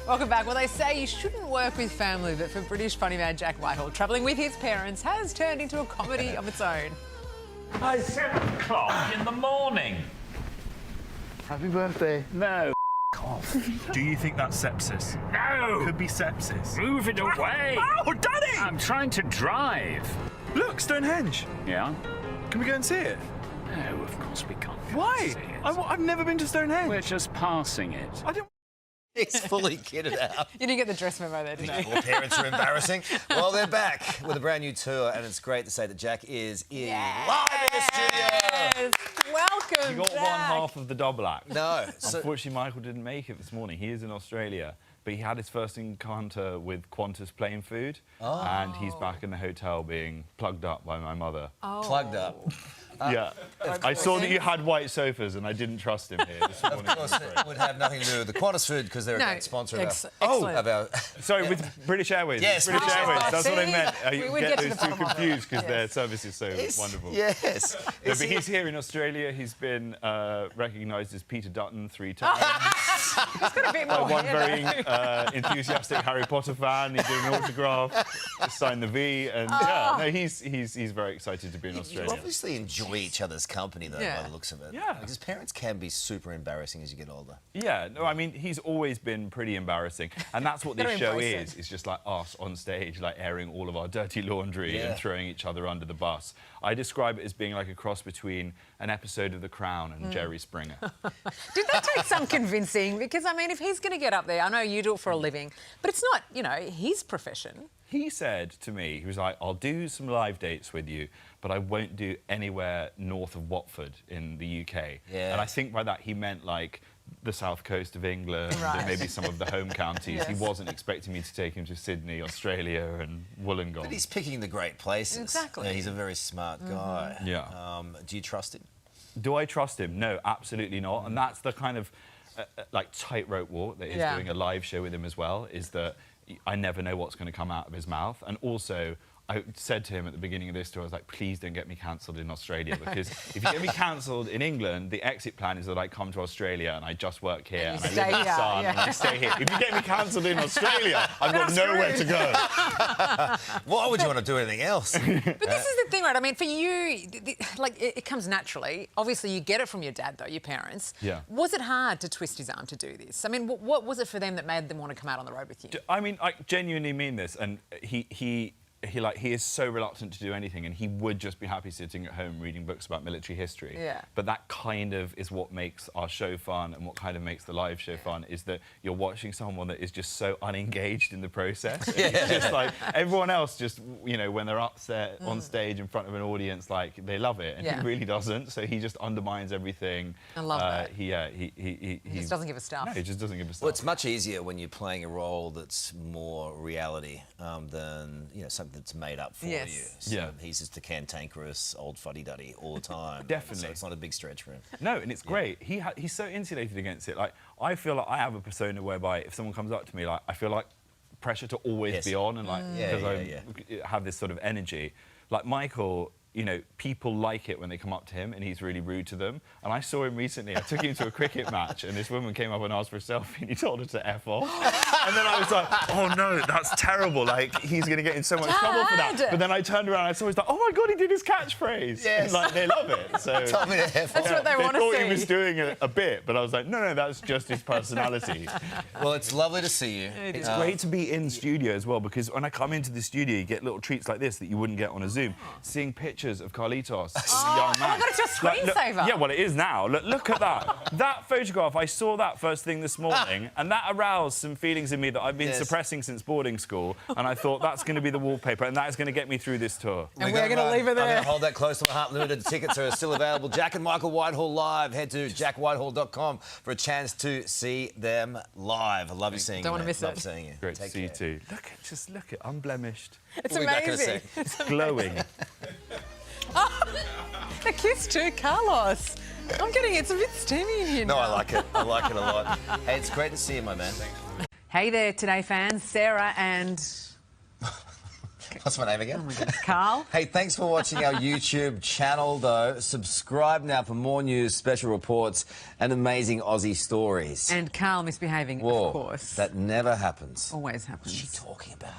Welcome back. Well, they say you shouldn't work with family, but for British funny man Jack Whitehall, travelling with his parents has turned into a comedy of its own. It's 7 o'clock in the morning. Happy birthday. No, off. Do you think that's sepsis? No! Could be sepsis. Move it away! Oh, Daddy! I'm trying to drive. Look, Stonehenge. Yeah? Can we go and see it? No, of course we can't go Why? and see it. I've never been to Stonehenge. We're just passing it. I don't... He's fully kitted out. You didn't get the dress memo there, did you? All parents are embarrassing. Well, they're back with a brand new tour, and it's great to say that Jack is in live in the studio. Yes. Welcome, You got Jack. one half of the double act. No. So, Unfortunately, Michael didn't make it this morning. He is in Australia, but he had his first encounter with Qantas plain food, and he's back in the hotel being plugged up by my mother. plugged up. Yeah, I saw that you had white sofas, and I didn't trust him here this morning. Of course, it would have nothing to do with the Qantas food because they're a great sponsor excellent. of our... Sorry, with British Airways. Yes, British British Airways. Airways. That's what I meant. We You would get get to those the two bottom of it. confused because Yes. their service is so wonderful. Yes. But he's here in Australia. He's been recognised as Peter Dutton 3 times. He's got a bit more One hair, very enthusiastic Harry Potter fan. He did an autograph, signed the V, and yeah, no, he's very excited to be in You Australia. obviously enjoy each other's company, though, Yeah. by the looks of it. Yeah. Because parents can be super embarrassing as you get older. Yeah, no, I mean, he's always been pretty embarrassing, and that's what this Gotta show embrace is. It's just like us on stage, like airing all of our dirty laundry Yeah. and throwing each other under the bus. I describe it as being like a cross between an episode of The Crown and Jerry Springer. Did that take some convincing? Because, I mean, if he's going to get up there, I know you do it for a living, but it's not, you know, his profession. He said to me, he was like, I'll do some live dates with you, but I won't do anywhere north of Watford in the UK. Yeah. And I think by that he meant like the south coast of England Right. and maybe some of the home counties. Yes. He wasn't expecting me to take him to Sydney, Australia and Wollongong. But he's picking the great places. Exactly. He's a very smart guy. Yeah. Do you trust him? Do I trust him? No, absolutely not. And that's the kind of like tightrope walk that is Yeah. doing a live show with him as well, is that I never know what's going to come out of his mouth. And also, I said to him at the beginning of this tour, I was like, please don't get me cancelled in Australia, because if you get me cancelled in England, the exit plan is that I come to Australia and I just work here and, you I stay live in the here, sun and I stay here. If you get me cancelled in Australia, I've got nowhere to go. Why would you want to do anything else? But this is the thing, right? I mean, for you, like, it comes naturally. Obviously, you get it from your dad, though, your parents. Yeah. Was it hard to twist his arm to do this? I mean, what was it for them that made them want to come out on the road with you? I mean, I genuinely mean this, and he is so reluctant to do anything, and he would just be happy sitting at home reading books about military history. Yeah. But that kind of is what makes our show fun, and what kind of makes the live show fun, is that you're watching someone that is just so unengaged in the process. And it's just like everyone else, just, you know, when they're upset on stage in front of an audience, like they love it, and Yeah. he really doesn't. So he just undermines everything. I love that. He just doesn't give a stuff. No, he just doesn't give a stuff. Well, it's much easier when you're playing a role that's more reality than, you know, something that's made up for Yes. you. So Yeah. he's just a cantankerous old fuddy-duddy all the time. Definitely. So it's not a big stretch for him. No, and it's great. He's so insulated against it. Like, I feel like I have a persona whereby if someone comes up to me, like, I feel like pressure to always Yes. be on, and like Yeah, because yeah, I have this sort of energy. Like Michael, you know, people like it when they come up to him and he's really rude to them. And I saw him recently. I took him to a cricket match, and this woman came up and asked for a selfie, and he told her to F off. And then I was like, oh no, that's terrible. Like, he's going to get in so much trouble for that. Dad! But then I turned around and I saw, he's like, oh my God, he did his catchphrase. Yes. Like, they love it. So Tell me to F That's what they want to thought see. he was doing a bit, but I was like, no, that's just his personality. Well, it's lovely to see you. It's great to be in studio as well, because when I come into the studio, you get little treats like this that you wouldn't get on a Zoom. Seeing pictures of Carlitos, as a young man. Oh my God, it's your Like, look- screensaver. yeah, well, it is now. Look at that. That photograph, I saw that first thing this morning, and that aroused some feelings in me that I've been Yes. suppressing since boarding school, and I thought that's going to be the wallpaper, and that is going to get me through this tour. And we're going to leave it I'm there. going to hold that close to my heart. Limited tickets are still available. Jack and Michael Whitehall live. Head to jackwhitehall.com for a chance to see them live. I love you seeing you. Don't wanna mate. miss Love it. seeing you. Great Take to see you care. too. Look at unblemished. It's We'll be back in a amazing. sec. Glowing. The kiss too, Carlos. I'm getting it's a bit steamy in here No, now. I like it. I like it a lot. Hey, it's great to see you, my man. Hey there, Today fans. Sarah and What's my name again? Oh my goodness. Carl? Hey, thanks for watching our YouTube channel, though. Subscribe now for more news, special reports, and amazing Aussie stories. And Carl misbehaving, Whoa, of course. that never happens. Always happens. What's she talking about?